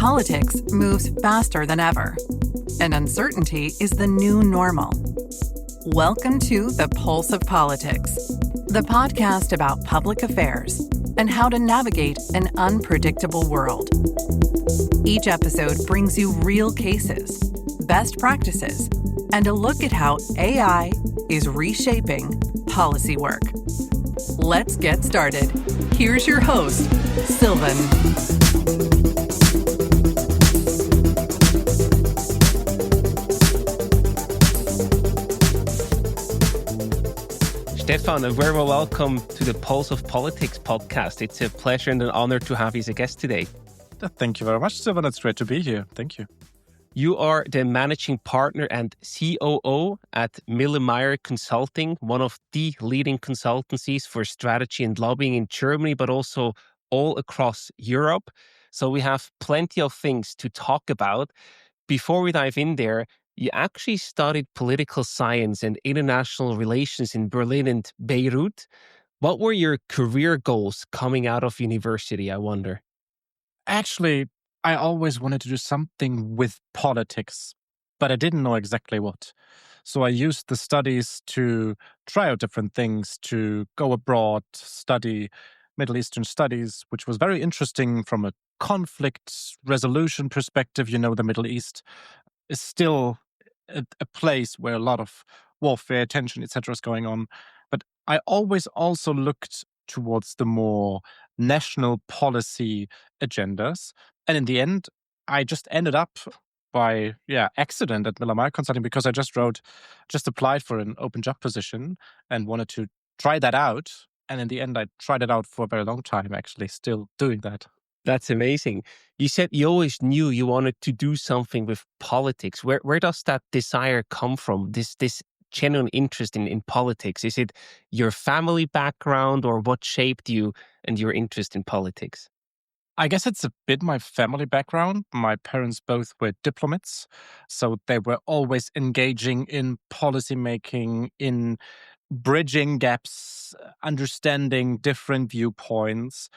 Politics moves faster than ever, and uncertainty is the new normal. Welcome to The Pulse of Politics, the podcast about public affairs and how to navigate an unpredictable world. Each episode brings you real cases, best practices, and a look at how AI is reshaping policy work. Let's get started. Here's your host, Sylvan. Stefan, a very welcome to the Pulse of Politics podcast. It's a pleasure and an honor to have you as a guest today. Thank you very much, Stefan. It's great to be here. Thank you. You are the managing partner and COO at Miller Consulting, one of the leading consultancies for strategy and lobbying in Germany, but also all across Europe. So we have plenty of things to talk about. Before we dive in there, you actually studied political science and international relations in Berlin and Beirut. What were your career goals coming out of university, I wonder? Actually, I always wanted to do something with politics, but I didn't know exactly what. So I used the studies to try out different things, to go abroad, study Middle Eastern studies, which was very interesting from a conflict resolution perspective. You know, the Middle East is still a place where a lot of warfare, tension, etc. is going on. But I always also looked towards the more national policy agendas. And in the end, I just ended up by accident at Miller Consulting because I just applied for an open job position and wanted to try that out. And in the end, I tried it out for a very long time, actually, still doing that. That's amazing. You said you always knew you wanted to do something with politics. Where does that desire come from? This genuine interest in politics? Is it your family background or what shaped you and your interest in politics? I guess it's a bit my family background. My parents both were diplomats, so they were always engaging in policy making, in bridging gaps, understanding different viewpoints.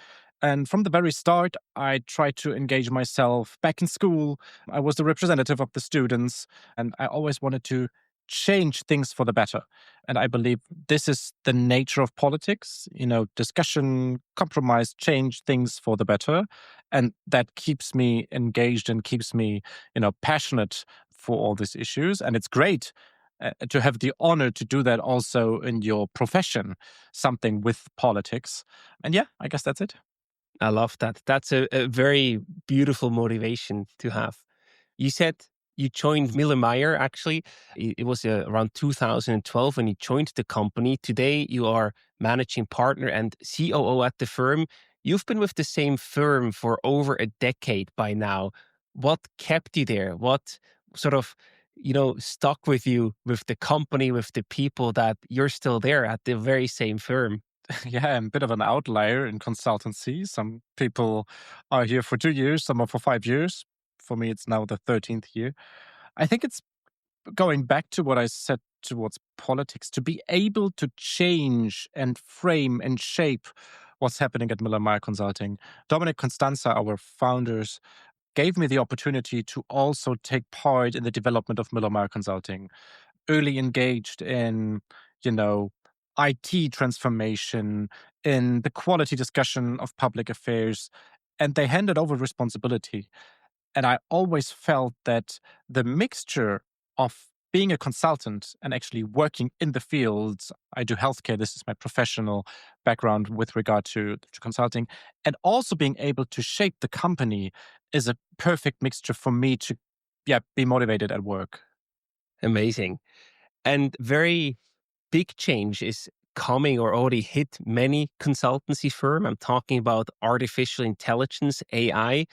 And from the very start, I tried to engage myself back in school. I was the representative of the students, and I always wanted to change things for the better. And I believe this is the nature of politics, discussion, compromise, change things for the better. And that keeps me engaged and keeps me, passionate for all these issues. And it's great to have the honor to do that also in your profession, something with politics. And yeah, I guess that's it. I love that. That's a very beautiful motivation to have. You said you joined Miller actually. It was around 2012 when you joined the company. Today, you are managing partner and COO at the firm. You've been with the same firm for over a decade by now. What kept you there? What sort of, stuck with you, with the company, with the people that you're still there at the very same firm? Yeah, I'm a bit of an outlier in consultancy. Some people are here for 2 years, some are for 5 years. For me, it's now the 13th year. I think it's going back to what I said towards politics, to be able to change and frame and shape what's happening at Miller Consulting. Dominic Constanza, our founders, gave me the opportunity to also take part in the development of Miller Consulting. Early engaged in, IT transformation, in the quality discussion of public affairs, and they handed over responsibility. And I always felt that the mixture of being a consultant and actually working in the fields, I do healthcare, this is my professional background with regard to consulting, and also being able to shape the company is a perfect mixture for me to be motivated at work. Amazing. And very big change is coming or already hit many consultancy firms. I'm talking about artificial intelligence, AI.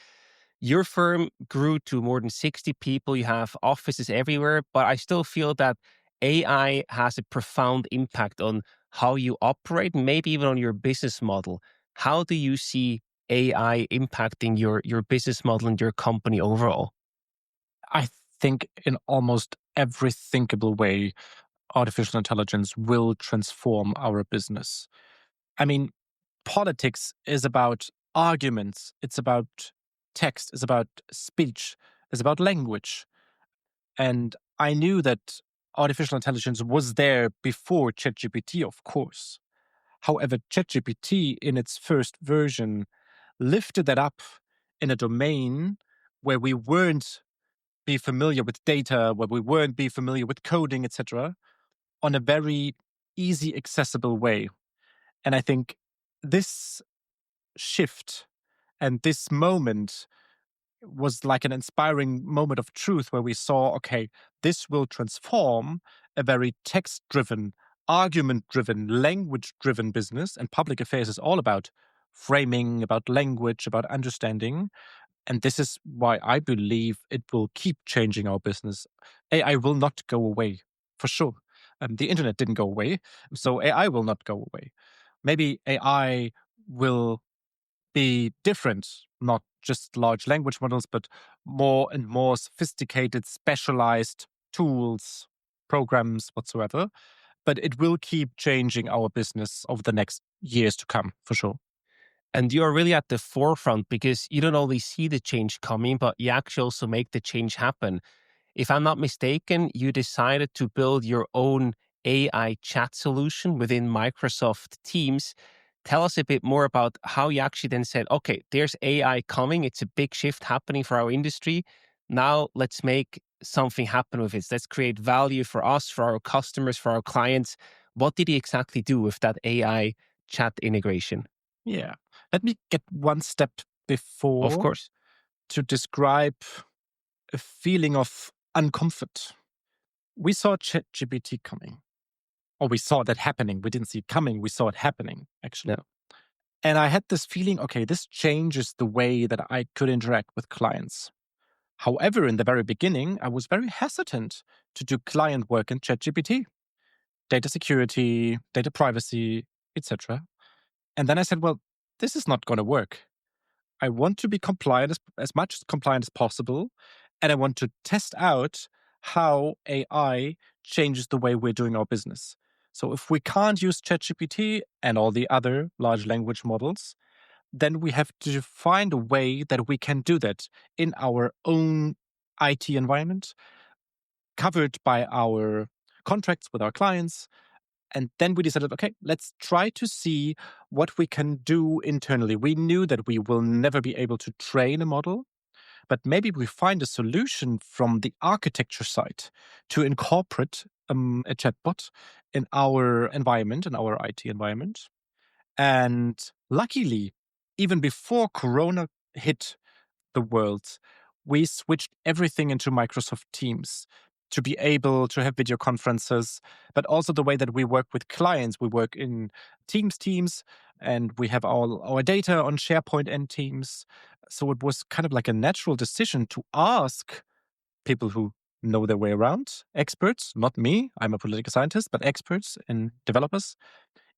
Your firm grew to more than 60 people. You have offices everywhere, but I still feel that AI has a profound impact on how you operate, maybe even on your business model. How do you see AI impacting your business model and your company overall? I think in almost every thinkable way, artificial intelligence will transform our business. I mean, politics is about arguments. It's about text, is about speech, is about language. And I knew that artificial intelligence was there before ChatGPT, of course. However, ChatGPT in its first version lifted that up in a domain where we weren't be familiar with data, where we weren't be familiar with coding, etc., on a very easy, accessible way. And I think this shift and this moment was like an inspiring moment of truth where we saw, okay, this will transform a very text driven, argument driven, language driven business. And public affairs is all about framing, about language, about understanding. And this is why I believe it will keep changing our business. AI will not go away, for sure. The internet didn't go away, so AI will not go away. Maybe AI will be different, not just large language models, but more and more sophisticated, specialized tools, programs, whatsoever. But it will keep changing our business over the next years to come, for sure. And you're really at the forefront because you don't only see the change coming, but you actually also make the change happen. If I'm not mistaken, you decided to build your own AI chat solution within Microsoft Teams. Tell us a bit more about how you actually then said, okay, there's AI coming. It's a big shift happening for our industry. Now let's make something happen with it. Let's create value for us, for our customers, for our clients. What did he exactly do with that AI chat integration? Yeah. Let me get one step before Of course. to describe a feeling of uncomfort. We saw ChatGPT coming, or we saw that happening. We didn't see it coming. We saw it happening, actually. No. And I had this feeling, okay, this changes the way that I could interact with clients. However, in the very beginning, I was very hesitant to do client work in ChatGPT, data security, data privacy, etc. And then I said, well, this is not going to work. I want to be compliant as much as compliant as possible. And I want to test out how AI changes the way we're doing our business. So if we can't use ChatGPT and all the other large language models, then we have to find a way that we can do that in our own IT environment, covered by our contracts with our clients. And then we decided, okay, let's try to see what we can do internally. We knew that we will never be able to train a model, but maybe we find a solution from the architecture side to incorporate a chatbot in our environment, in our IT environment. And luckily, even before Corona hit the world, we switched everything into Microsoft Teams to be able to have video conferences, but also the way that we work with clients. We work in teams, and we have all our data on SharePoint and Teams. So it was kind of like a natural decision to ask people who know their way around, experts, not me, I'm a political scientist, but experts and developers.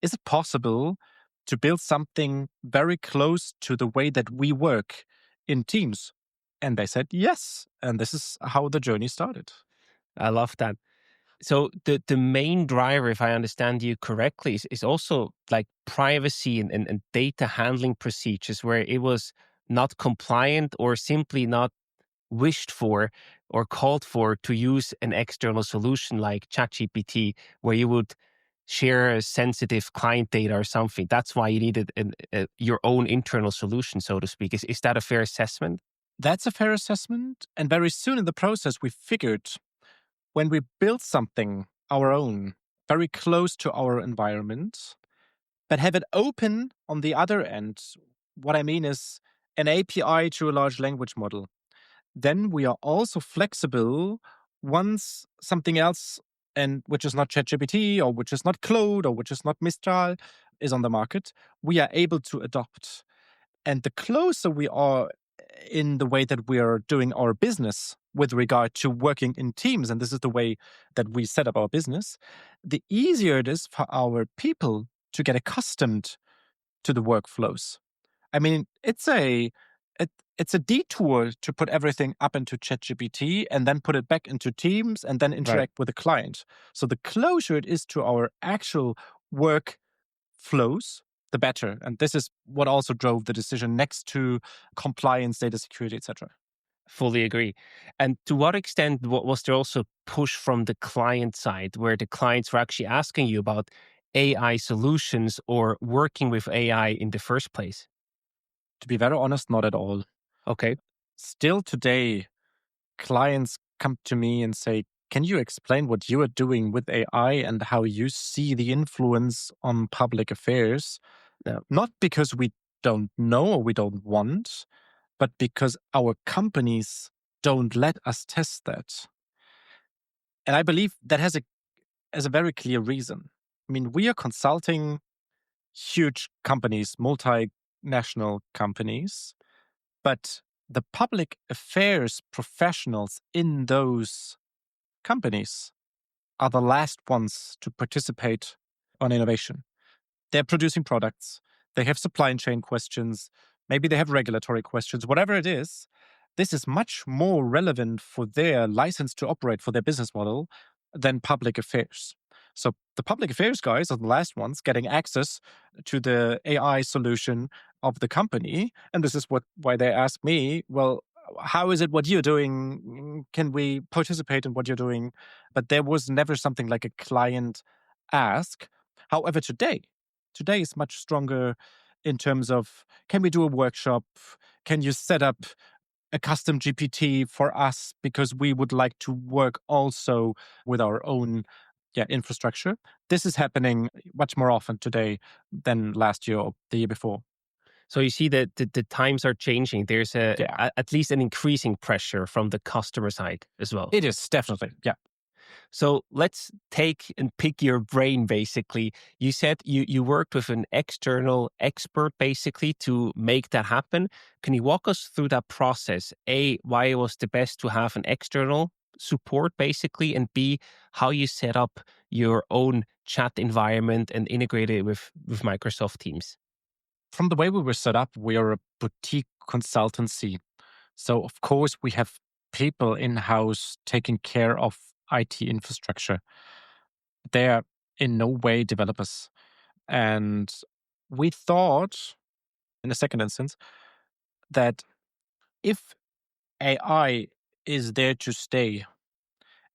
Is it possible to build something very close to the way that we work in Teams? And they said yes. And this is how the journey started. I love that. So the main driver, if I understand you correctly, is also like privacy and data handling procedures where it was not compliant or simply not wished for or called for to use an external solution like ChatGPT, where you would share sensitive client data or something. That's why you needed your own internal solution, so to speak. Is that a fair assessment? That's a fair assessment. And very soon in the process, we figured when we build something our own, very close to our environment, but have it open on the other end, what I mean is an API to a large language model, then we are also flexible once something else, and which is not ChatGPT or which is not Claude or which is not Mistral, is on the market, we are able to adopt. And the closer we are in the way that we are doing our business with regard to working in teams, and this is the way that we set up our business, the easier it is for our people to get accustomed to the workflows. I mean, it's a detour to put everything up into ChatGPT and then put it back into Teams and then interact with the client. So the closer it is to our actual work flows, the better. And this is what also drove the decision next to compliance, data security, etc. Fully agree. And to what extent was there also push from the client side where the clients were actually asking you about AI solutions or working with AI in the first place? To be very honest, not at all. Okay. Still today, clients come to me and say, can you explain what you are doing with AI and how you see the influence on public affairs? Yeah. Not because we don't know or we don't want, but because our companies don't let us test that. And I believe that has a very clear reason. I mean, we are consulting huge companies, multinational companies, but the public affairs professionals in those companies are the last ones to participate on innovation. They're producing products, they have supply chain questions, maybe they have regulatory questions, whatever it is. This is much more relevant for their license to operate for their business model than public affairs. So the public affairs guys are the last ones getting access to the AI solution of the company. And this is why they ask me, well, how is it what you're doing? Can we participate in what you're doing? But there was never something like a client ask. However, today is much stronger in terms of, can we do a workshop? Can you set up a custom GPT for us because we would like to work also with our own infrastructure? This is happening much more often today than last year or the year before. So you see that the times are changing. There's Yeah, at least an increasing pressure from the customer side as well. it is definitely. Yeah. So let's take and pick your brain, basically. You said you worked with an external expert, basically, to make that happen. Can you walk us through that process? A, why it was the best to have an external support, basically, and B, how you set up your own chat environment and integrate it with Microsoft Teams. From the way we were set up, we are a boutique consultancy. So, of course, we have people in house taking care of IT infrastructure. They are in no way developers. And we thought, in a second instance, that if AI is there to stay,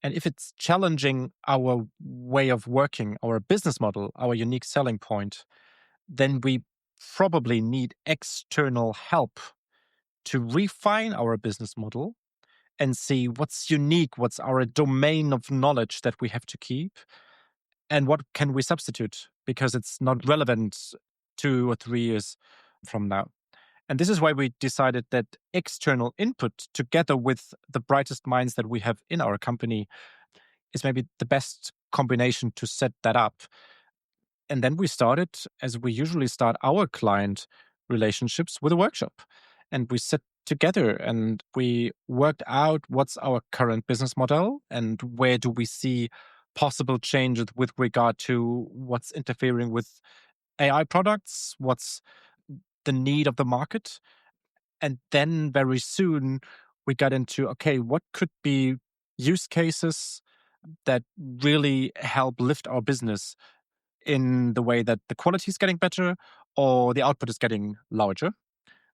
and if it's challenging our way of working, our business model, our unique selling point, then we probably need external help to refine our business model and see what's unique, what's our domain of knowledge that we have to keep, and what can we substitute because it's not relevant 2 or 3 years from now. And this is why we decided that external input, together with the brightest minds that we have in our company, is maybe the best combination to set that up. And then we started, as we usually start our client relationships, with a workshop. And we sat together and we worked out what's our current business model and where do we see possible changes with regard to what's interfering with AI products, what's the need of the market. And then very soon we got into, okay, what could be use cases that really help lift our business in the way that the quality is getting better or the output is getting larger.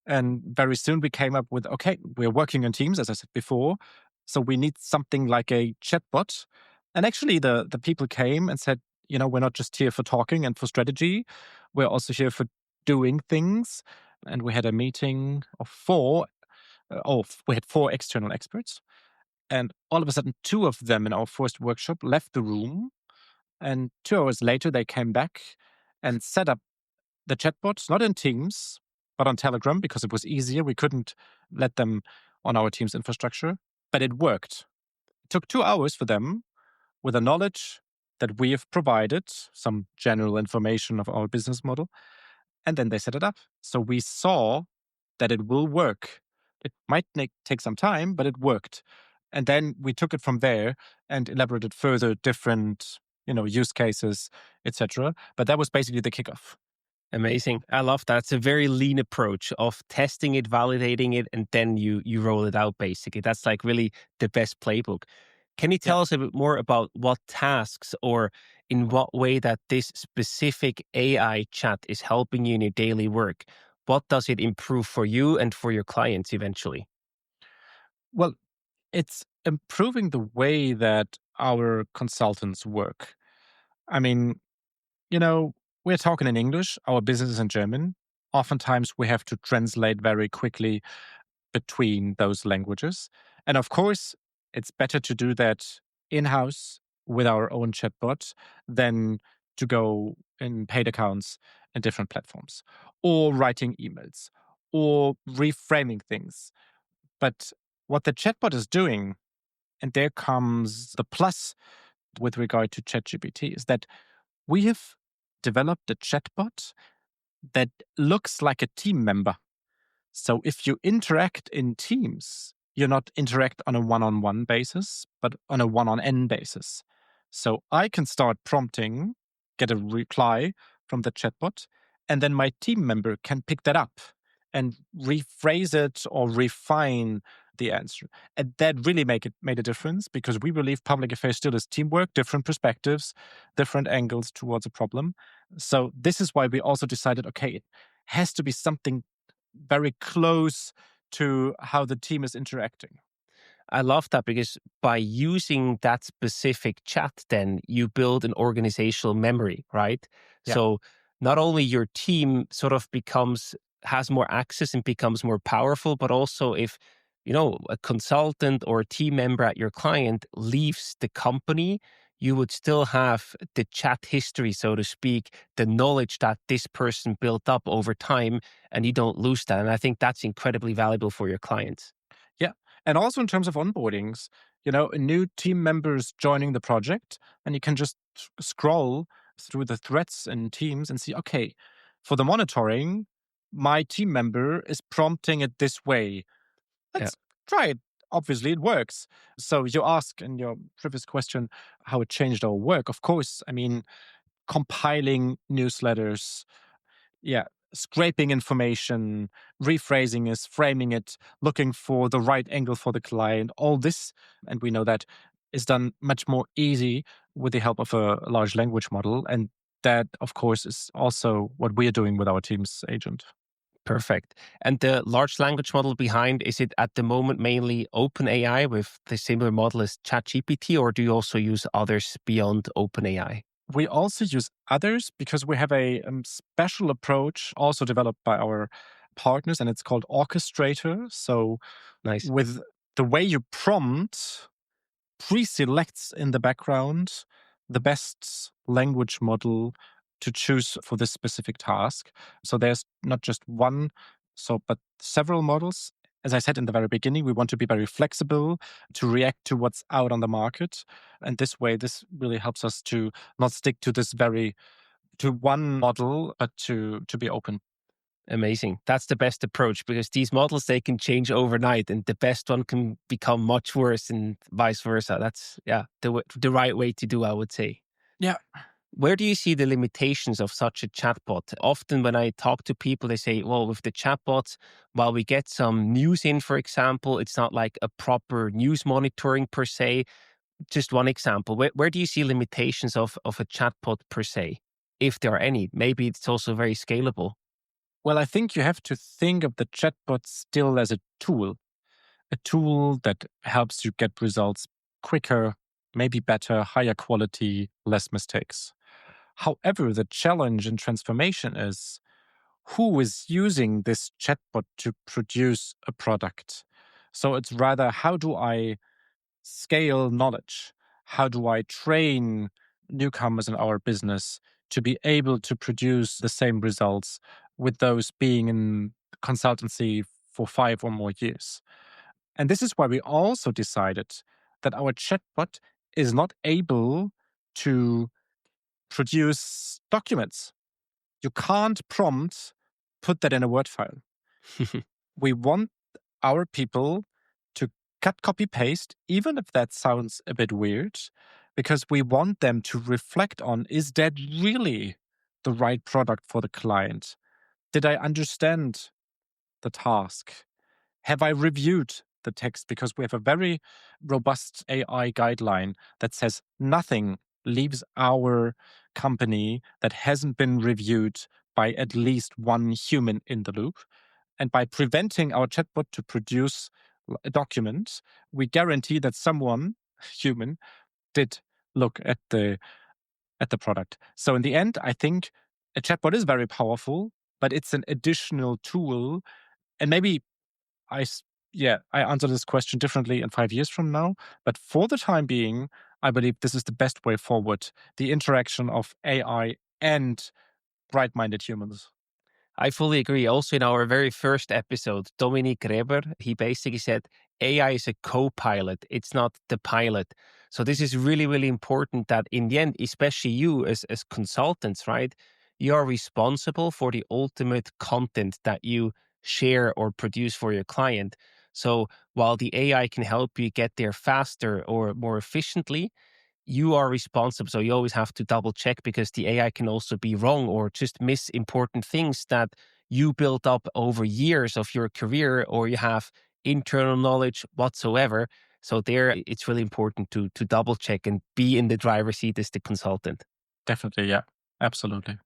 And very soon we came up with, okay, we're working on Teams, as I said before. So we need something like a chatbot. And actually the people came and said, we're not just here for talking and for strategy. We're also here for doing things. And we had a meeting of we had 4 external experts. And all of a sudden, 2 of them in our first workshop left the room. And 2 hours later, they came back and set up the chatbot, not in Teams, but on Telegram because it was easier. We couldn't let them on our Teams infrastructure, but it worked. It took 2 hours for them with the knowledge that we have provided, some general information of our business model, and then they set it up. So we saw that it will work. It might take some time, but it worked. And then we took it from there and elaborated further different, use cases, etc. But that was basically the kickoff. Amazing. I love that. It's a very lean approach of testing it, validating it, and then you roll it out, basically. That's like really the best playbook. Can you Yeah. tell us a bit more about what tasks or in what way that this specific AI chat is helping you in your daily work? What does it improve for you and for your clients eventually? Well, it's improving the way that our consultants work. I mean, you know, we're talking in English, our business is in German. Oftentimes we have to translate very quickly between those languages. And of course, it's better to do that in house with our own chatbot than to go in paid accounts in different platforms or writing emails or reframing things. But what the chatbot is doing, and there comes the plus with regard to ChatGPT, is that we have developed a chatbot that looks like a team member. So if you interact in teams, you're not interact on a one-on-one basis, but on a one-on-n basis. So I can start prompting, get a reply from the chatbot, and then my team member can pick that up and rephrase it or refine the answer. And that really made a difference because we believe public affairs still is teamwork, different perspectives, different angles towards a problem. So this is why we also decided, okay, it has to be something very close to how the team is interacting. I love that because by using that specific chat, then you build an organizational memory, right? Yeah. So not only your team sort of has more access and becomes more powerful, but also if, a consultant or a team member at your client leaves the company, you would still have the chat history, so to speak, the knowledge that this person built up over time, and you don't lose that. And I think that's incredibly valuable for your clients. Yeah. And also in terms of onboardings, new team members joining the project, and you can just scroll through the threads and teams and see, okay, for the monitoring, my team member is prompting it this way. Yeah. Let's try it. Obviously, it works. So you ask in your previous question how it changed our work. Of course, I mean, compiling newsletters, yeah, scraping information, rephrasing is framing it, looking for the right angle for the client, all this. And we know that is done much more easy with the help of a large language model. And that, of course, is also what we are doing with our Teams agent. Perfect. And the large language model behind, is it at the moment mainly OpenAI with the similar model as ChatGPT, or do you also use others beyond OpenAI? We also use others because we have a special approach also developed by our partners, and it's called Orchestrator. So, Nice. with the way you prompt, pre-selects in the background the best language model to choose for this specific task. So there's not just one, but several models. As I said in the very beginning, we want to be very flexible to react to what's out on the market. And this way, this really helps us to not stick to to one model, but to be open. Amazing. That's the best approach because these models, they can change overnight and the best one can become much worse and vice versa. That's, the right way to do, I would say. Yeah. Where do you see the limitations of such a chatbot? Often when I talk to people, they say, well, with the chatbots, while we get some news in, for example, it's not like a proper news monitoring per se. Just one example. Where do you see limitations of a chatbot per se? If there are any, maybe it's also very scalable. Well, I think you have to think of the chatbot still as a tool that helps you get results quicker, maybe better, higher quality, less mistakes. However, the challenge in transformation is who is using this chatbot to produce a product. So it's rather how do I scale knowledge? How do I train newcomers in our business to be able to produce the same results with those being in consultancy for 5 or more years? And this is why we also decided that our chatbot is not able to produce documents. You can't prompt, put that in a Word file. We want our people to cut, copy, paste, even if that sounds a bit weird, because we want them to reflect on, is that really the right product for the client? Did I understand the task? Have I reviewed the text because we have a very robust AI guideline that says nothing leaves our company that hasn't been reviewed by at least one human in the loop. And by preventing our chatbot to produce a document, we guarantee that someone, human, did look at the product. So in the end, I think a chatbot is very powerful, but it's an additional tool. And maybe I, s- I answer this question differently in 5 years from now. But for the time being, I believe this is the best way forward: the interaction of AI and bright-minded humans. I fully agree. Also, in our very first episode, Dominic Reber, he basically said AI is a co-pilot. It's not the pilot. So this is really, really important that in the end, especially you as consultants, right? You are responsible for the ultimate content that you share or produce for your client. So while the AI can help you get there faster or more efficiently, you are responsible. So you always have to double check because the AI can also be wrong or just miss important things that you built up over years of your career or you have internal knowledge whatsoever. So there it's really important to double check and be in the driver's seat as the consultant. Definitely, yeah. Absolutely.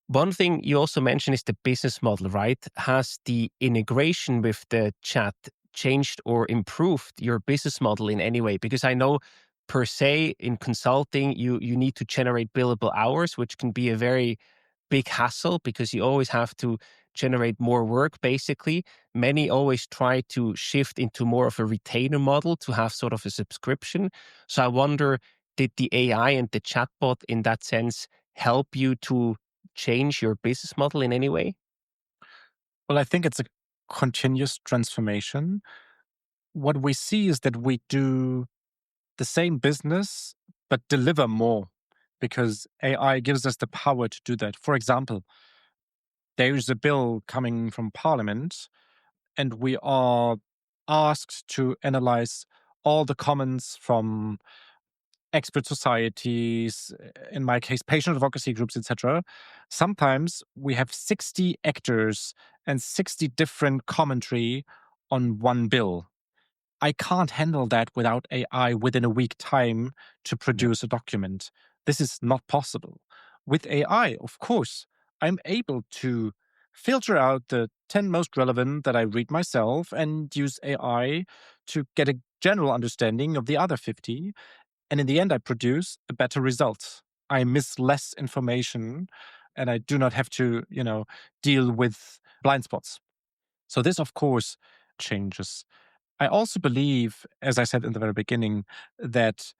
One thing you also mentioned is the business model, right? Has the integration with the chat changed or improved your business model in any way? Because I know per se in consulting, you need to generate billable hours, which can be a very big hassle because you always have to generate more work, basically. Many always try to shift into more of a retainer model to have sort of a subscription. So I wonder, did the AI and the chatbot in that sense help you to change your business model in any way? Well, I think it's a continuous transformation. What we see is that we do the same business, but deliver more because AI gives us the power to do that. For example, there is a bill coming from Parliament, and we are asked to analyze all the comments from expert societies, in my case, patient advocacy groups, etc. Sometimes we have 60 actors and 60 different commentary on one bill. I can't handle that without AI within a week time to Yeah. produce a document. This is not possible. With AI, of course, I'm able to filter out the 10 most relevant that I read myself and use AI to get a general understanding of the other 50. And in the end, I produce a better result. I miss less information and I do not have to, deal with blind spots. So this, of course, changes. I also believe, as I said in the very beginning, that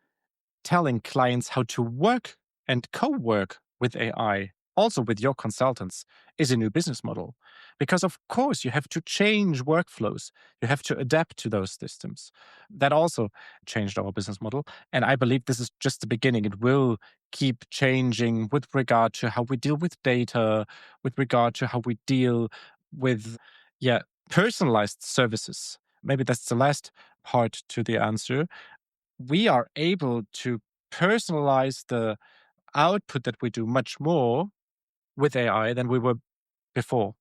telling clients how to work and co work with AI, also with your consultants, is a new business model. Because, of course, you have to change workflows, you have to adapt to those systems. That also changed our business model. And I believe this is just the beginning. It will keep changing with regard to how we deal with data, with regard to how we deal with, personalized services. Maybe that's the last part to the answer. We are able to personalize the output that we do much more with AI than we were before.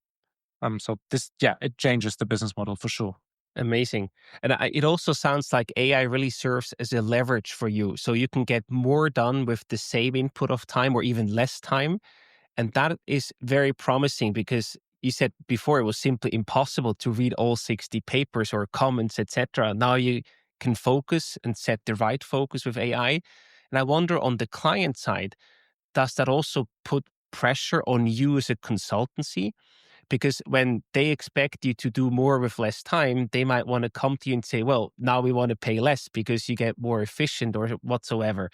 So this, it changes the business model for sure. Amazing. And it also sounds like AI really serves as a leverage for you. So you can get more done with the same input of time or even less time. And that is very promising because you said before it was simply impossible to read all 60 papers or comments, etc. Now you can focus and set the right focus with AI. And I wonder on the client side, does that also put pressure on you as a consultancy? Because when they expect you to do more with less time, they might want to come to you and say, well, now we want to pay less because you get more efficient or whatsoever.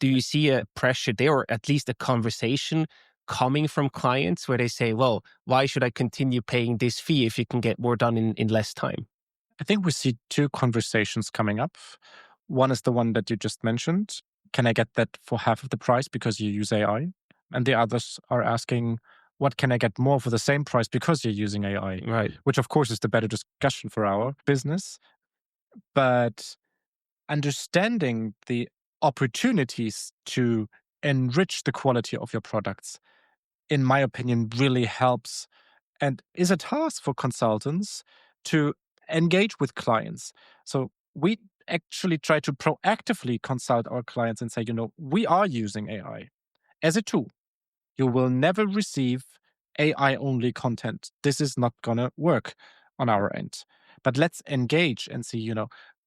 Do you see a pressure there or at least a conversation coming from clients where they say, well, why should I continue paying this fee if you can get more done in less time? I think we see two conversations coming up. One is the one that you just mentioned. Can I get that for half of the price because you use AI? And the others are asking, what can I get more for the same price because you're using AI? Right. Which, of course, is the better discussion for our business. But understanding the opportunities to enrich the quality of your products, in my opinion, really helps and is a task for consultants to engage with clients. So we actually try to proactively consult our clients and say, we are using AI as a tool. You will never receive AI only content. This is not going to work on our end. But let's engage and see,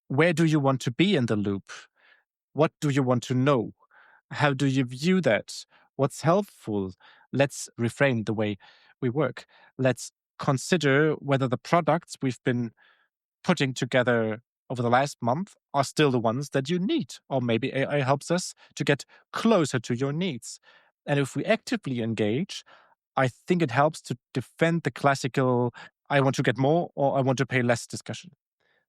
where do you want to be in the loop? What do you want to know? How do you view that? What's helpful? Let's reframe the way we work. Let's consider whether the products we've been putting together over the last month are still the ones that you need. Or maybe AI helps us to get closer to your needs. And if we actively engage, I think it helps to defend the classical, I want to get more or I want to pay less discussion.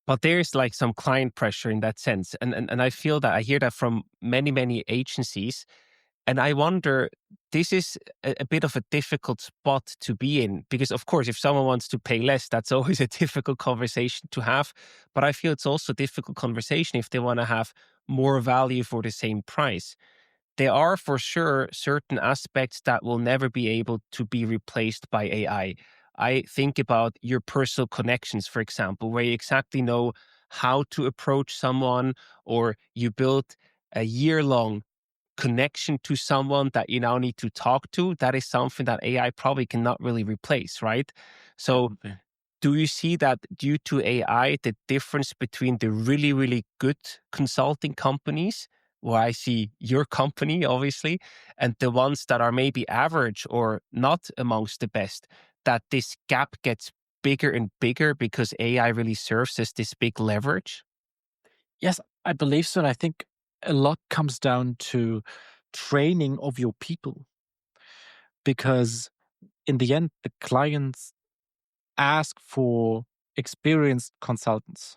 But there's like some client pressure in that sense. And I feel that I hear that from many, many agencies. And I wonder, this is a bit of a difficult spot to be in because, of course, if someone wants to pay less, that's always a difficult conversation to have. But I feel it's also a difficult conversation if they want to have more value for the same price. There are for sure certain aspects that will never be able to be replaced by AI. I think about your personal connections, for example, where you exactly know how to approach someone, or you build a year-long connection to someone that you now need to talk to. That is something that AI probably cannot really replace, right? So Definitely. do you see that due to AI, the difference between the really, really good consulting companies, where I see your company, obviously, and the ones that are maybe average or not amongst the best, that this gap gets bigger and bigger because AI really serves as this big leverage? Yes, I believe so. And I think a lot comes down to training of your people because in the end, the clients ask for experienced consultants.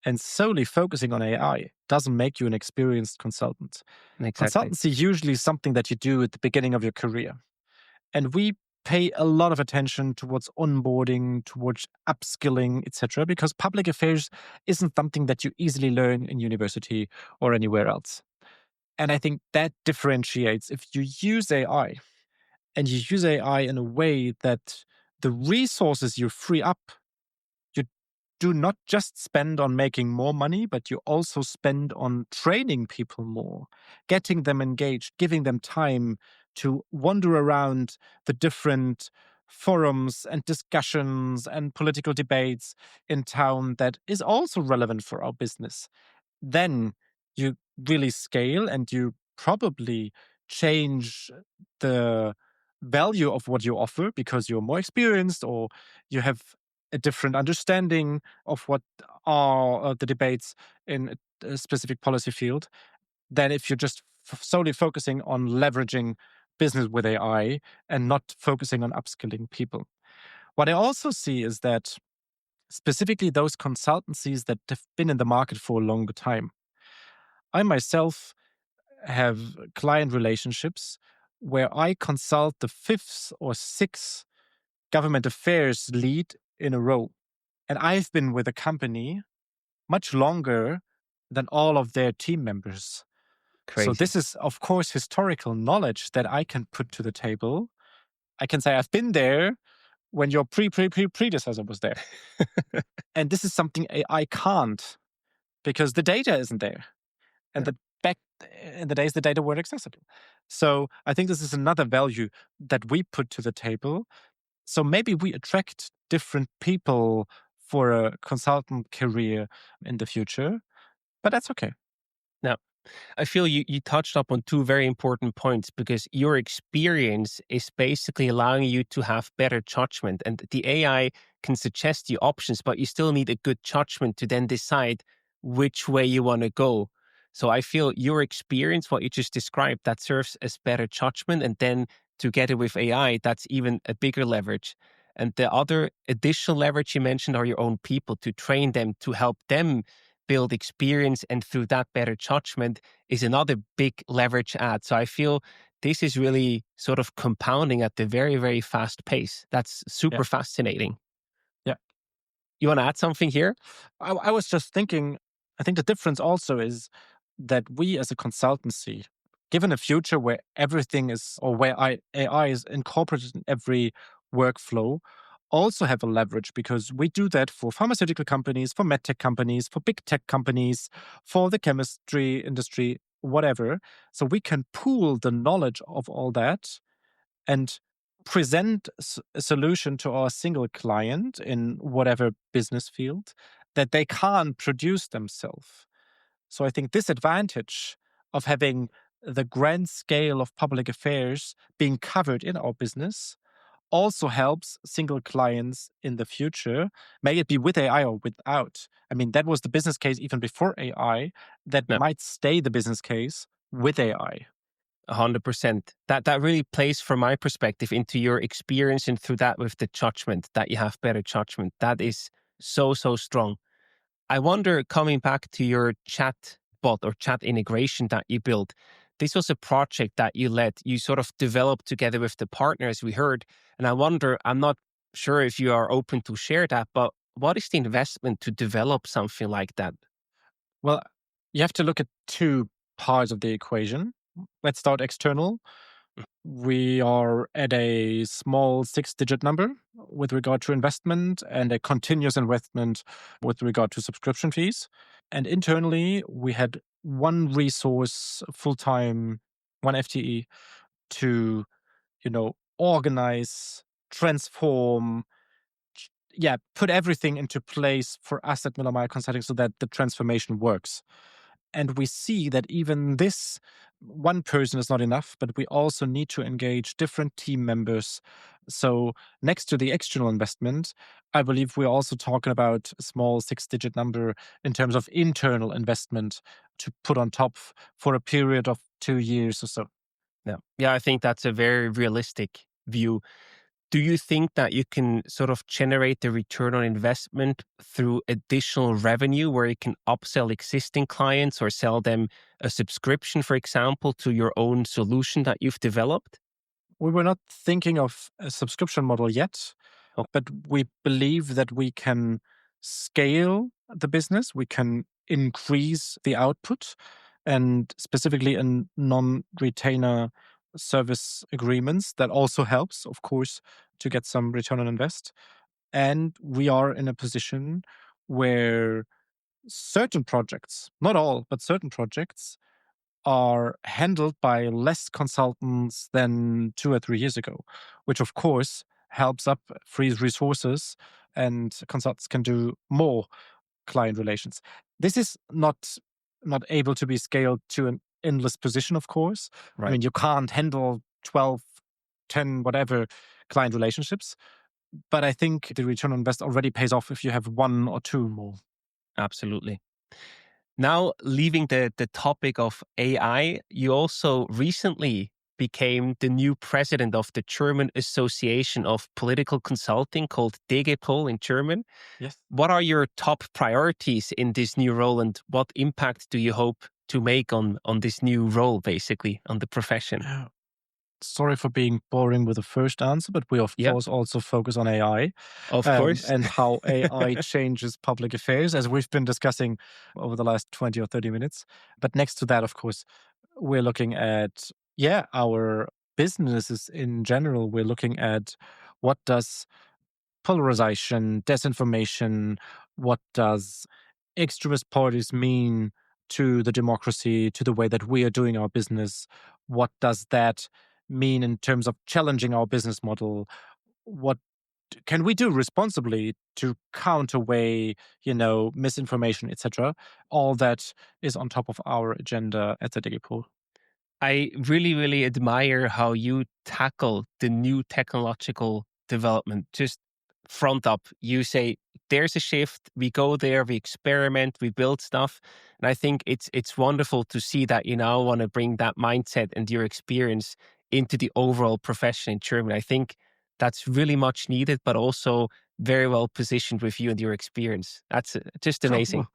And solely focusing on AI doesn't make you an experienced consultant. Exactly. Consultancy usually is something that you do at the beginning of your career. And we pay a lot of attention towards onboarding, towards upskilling, etc., because public affairs isn't something that you easily learn in university or anywhere else. And I think that differentiates if you use AI and you use AI in a way that the resources you free up, you do not just spend on making more money, but you also spend on training people more, getting them engaged, giving them time to wander around the different forums and discussions and political debates in town that is also relevant for our business. Then you really scale and you probably change the value of what you offer because you're more experienced or you have a different understanding of what are the debates in a specific policy field than if you're just solely focusing on leveraging business with AI and not focusing on upskilling people. What I also see is that specifically those consultancies that have been in the market for a longer time. I myself have client relationships where I consult the fifth or sixth government affairs lead in a row. And I've been with a company much longer than all of their team members. So Crazy. this is, of course, historical knowledge that I can put to the table. I can say I've been there when your predecessor was there. And this is something AI can't because the data isn't there. And Yeah. back in the days, the data weren't accessible. So I think this is another value that we put to the table. So maybe we attract different people for a consultant career in the future, but that's okay. Now, I feel you touched up on two very important points because your experience is basically allowing you to have better judgment. And the AI can suggest you options, but you still need a good judgment to then decide which way you want to go. So I feel your experience, what you just described, that serves as better judgment. And then together with AI, that's even a bigger leverage. And the other additional leverage you mentioned are your own people, to train them, to help them build experience, and through that better judgment is another big leverage add. So I feel this is really sort of compounding at the very, very fast pace. That's Yeah. super fascinating. Yeah. You want to add something here? I was just thinking, I think the difference also is that we as a consultancy, given a future where everything is, or where AI is incorporated in every workflow, also have a leverage because we do that for pharmaceutical companies, for medtech companies, for big tech companies, for the chemistry industry, whatever. So we can pool the knowledge of all that and present a solution to our single client in whatever business field that they can't produce themselves. So I think this advantage of having the grand scale of public affairs being covered in our business also helps single clients in the future, may it be with AI or without. I mean, that was the business case even before AI. That No, might stay the business case with AI. 100%. That really plays from my perspective into your experience and through that with the judgment, that you have better judgment. That is so strong. I wonder, coming back to your chat bot or chat integration that you built, this was a project that you led, you sort of developed together with the partners we heard. And I wonder, I'm not sure if you are open to share that, but what is the investment to develop something like that? Well, you have to look at two parts of the equation. Let's start external. We are at a small six-digit number with regard to investment and a continuous investment with regard to subscription fees. And internally, we had one resource full-time, one FTE to, organize, transform, put everything into place for us at Miller Meyer Consulting so that the transformation works. And we see that even this one person is not enough, but we also need to engage different team members. So, next to the external investment, I believe we're also talking about a small six-digit number in terms of internal investment to put on top for a period of 2 years or so. Yeah, I think that's a very realistic view. Do you think that you can sort of generate the return on investment through additional revenue where you can upsell existing clients or sell them a subscription, for example, to your own solution that you've developed? We were not thinking of a subscription model yet, Oh, but we believe that we can scale the business, we can increase the output, and specifically in non-retainer service agreements. That also helps, of course, to get some return on invest. And we are in a position where certain projects, not all, but certain projects, are handled by less consultants than 2 or 3 years ago, which of course helps up frees resources and consultants can do more client relations. This is not able to be scaled to an endless position, of course. I right. mean, you can't handle 12, 10, whatever client relationships, but I think the return on invest already pays off if you have one or two more. Absolutely. Now, leaving the topic of AI, you also recently became the new president of the German Association of Political Consulting called DGPol in German. Yes. What are your top priorities in this new role and what impact do you hope to make on this new role, basically, on the profession? Sorry for being boring with the first answer, but we of Yeah, course also focus on AI of course. and how AI changes public affairs, as we've been discussing over the last 20 or 30 minutes. But next to that, of course, we're looking at, our businesses in general. We're looking at what does polarization, disinformation, what does extremist parties mean to the democracy, to the way that we are doing our business? What does that mean in terms of challenging our business model? What can we do responsibly to counterweigh, misinformation, etc.? All that is on top of our agenda at the DigiPool. I really admire how you tackle the new technological development. Just front up, you say there's a shift. We go there, we experiment, we build stuff, and I think it's wonderful to see that you now want to bring that mindset and your experience into the overall profession in Germany. I think that's really much needed, but also very well positioned with you and your experience. That's just Oh, amazing.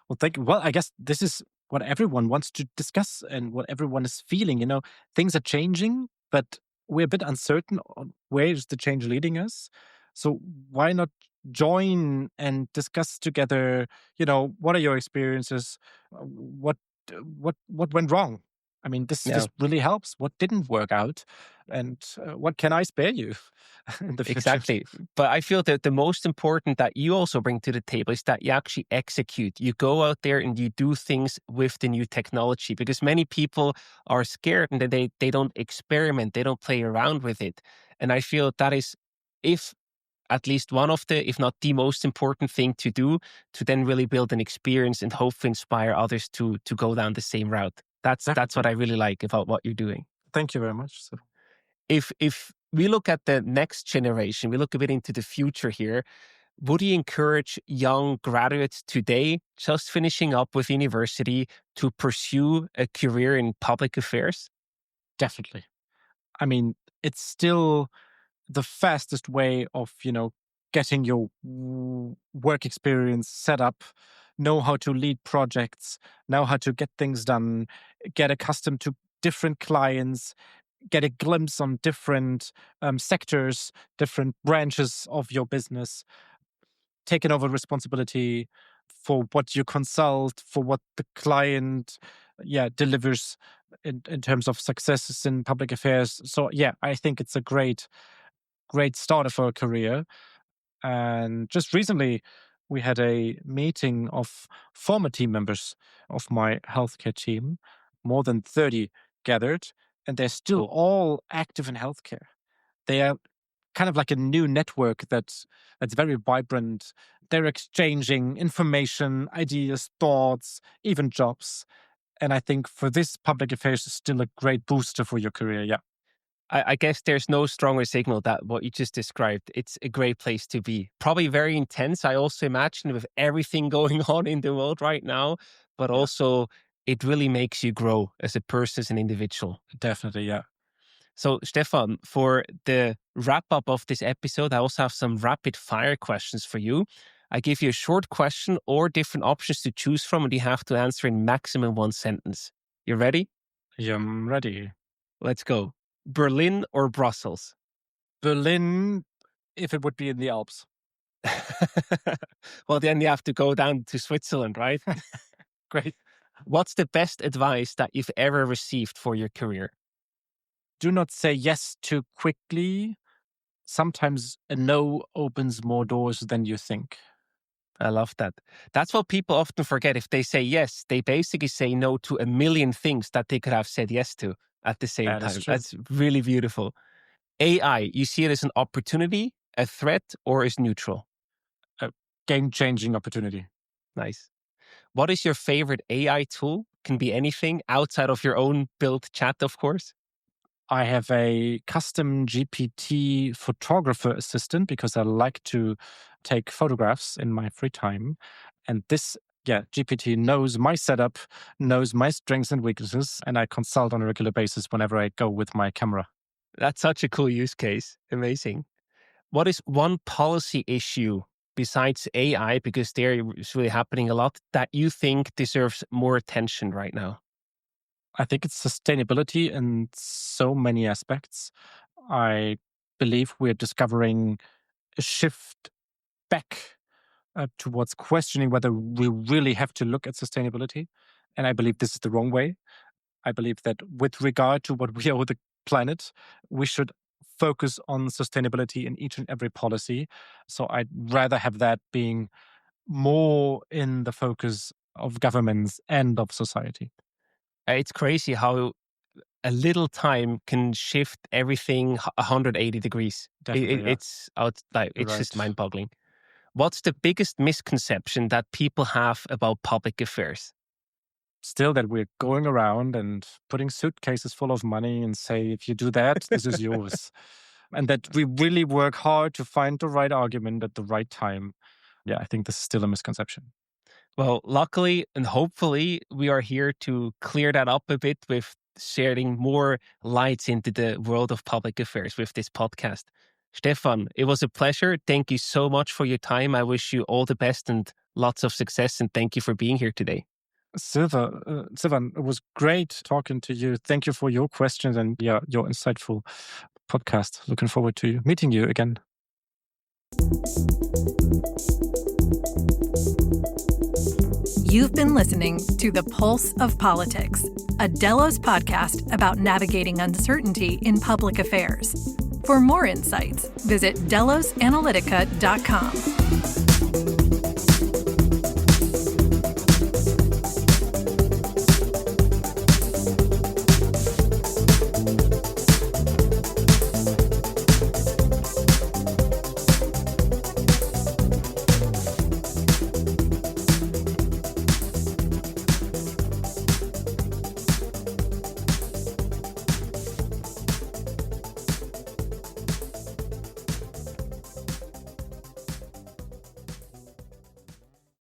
well, thank you. Well, I guess this is what everyone wants to discuss and what everyone is feeling. Things are changing, but we're a bit uncertain on where is the change leading us. So why not join and discuss together? What are your experiences? What went wrong? I mean, this Yeah. really helps. What didn't work out, and what can I spare you in the future? Exactly. But I feel that the most important that you also bring to the table is that you actually execute. You go out there and you do things with the new technology, because many people are scared and they don't experiment, they don't play around with it. And I feel that is, if at least one of the, if not the most important thing to do, to then really build an experience and hopefully inspire others to go down the same route. That's what Definitely. I really like about what you're doing. Thank you very much. So, If we look at the next generation, we look a bit into the future here, would you encourage young graduates today, just finishing up with university, to pursue a career in public affairs? definitely. I mean, it's still the fastest way of, getting your work experience set up, know how to lead projects, know how to get things done, get accustomed to different clients, get a glimpse on different sectors, different branches of your business, taking over responsibility for what you consult, for what the client, delivers in terms of successes in public affairs. So yeah, I think it's a great starter for a career. And just recently, we had a meeting of former team members of my healthcare team, more than 30 gathered, and they're still Cool. all active in healthcare. They are kind of like a new network that's very vibrant. They're exchanging information, ideas, thoughts, even jobs. And I think for this, public affairs is still a great booster for your career. Yeah. I guess there's no stronger signal that what you just described. It's a great place to be. Probably very intense, I also imagine, with everything going on in the world right now, but Yeah. also it really makes you grow as a person, as an individual. Definitely. Yeah. So, Stefan, for the wrap up of this episode, I also have some rapid fire questions for you. I give you a short question or different options to choose from, and you have to answer in maximum one sentence. You ready? Yeah, I'm ready. Let's go. Berlin or Brussels? Berlin, if it would be in the Alps. Well, then you have to go down to Switzerland, right? Great. What's the best advice that you've ever received for your career? Do not say yes too quickly. Sometimes a no opens more doors than you think. I love that. That's what people often forget. If they say yes, they basically say no to a million things that they could have said yes to at the same That is time. true. That's really beautiful. AI, you see it as an opportunity, a threat, or is neutral? A game-changing opportunity. Nice. What is your favorite AI tool? Can be anything outside of your own built chat, of course. I have a custom GPT photographer assistant because I like to take photographs in my free time. And this, GPT knows my setup, knows my strengths and weaknesses, and I consult on a regular basis whenever I go with my camera. That's such a cool use case. Amazing. What is one policy issue besides AI, because there is really happening a lot, that you think deserves more attention right now? I think it's sustainability in so many aspects. I believe we're discovering a shift back towards questioning whether we really have to look at sustainability. And I believe this is the wrong way. I believe that with regard to what we owe the planet, we should focus on sustainability in each and every policy. So I'd rather have that being more in the focus of governments and of society. It's crazy how a little time can shift everything 180 degrees. Definitely, yeah. It's just Right. mind-boggling. What's the biggest misconception that people have about public affairs? Still that we're going around and putting suitcases full of money and say, if you do that, this is yours. And that we really work hard to find the right argument at the right time. Yeah, I think this is still a misconception. Well, luckily and hopefully, we are here to clear that up a bit with sharing more lights into the world of public affairs with this podcast. Stefan, it was a pleasure. Thank you so much for your time. I wish you all the best and lots of success. And thank you for being here today. Silvan, it was great talking to you. Thank you for your questions and your insightful podcast. Looking forward to meeting you again. You've been listening to The Pulse of Politics, a Delos podcast about navigating uncertainty in public affairs. For more insights, visit delosanalytica.com.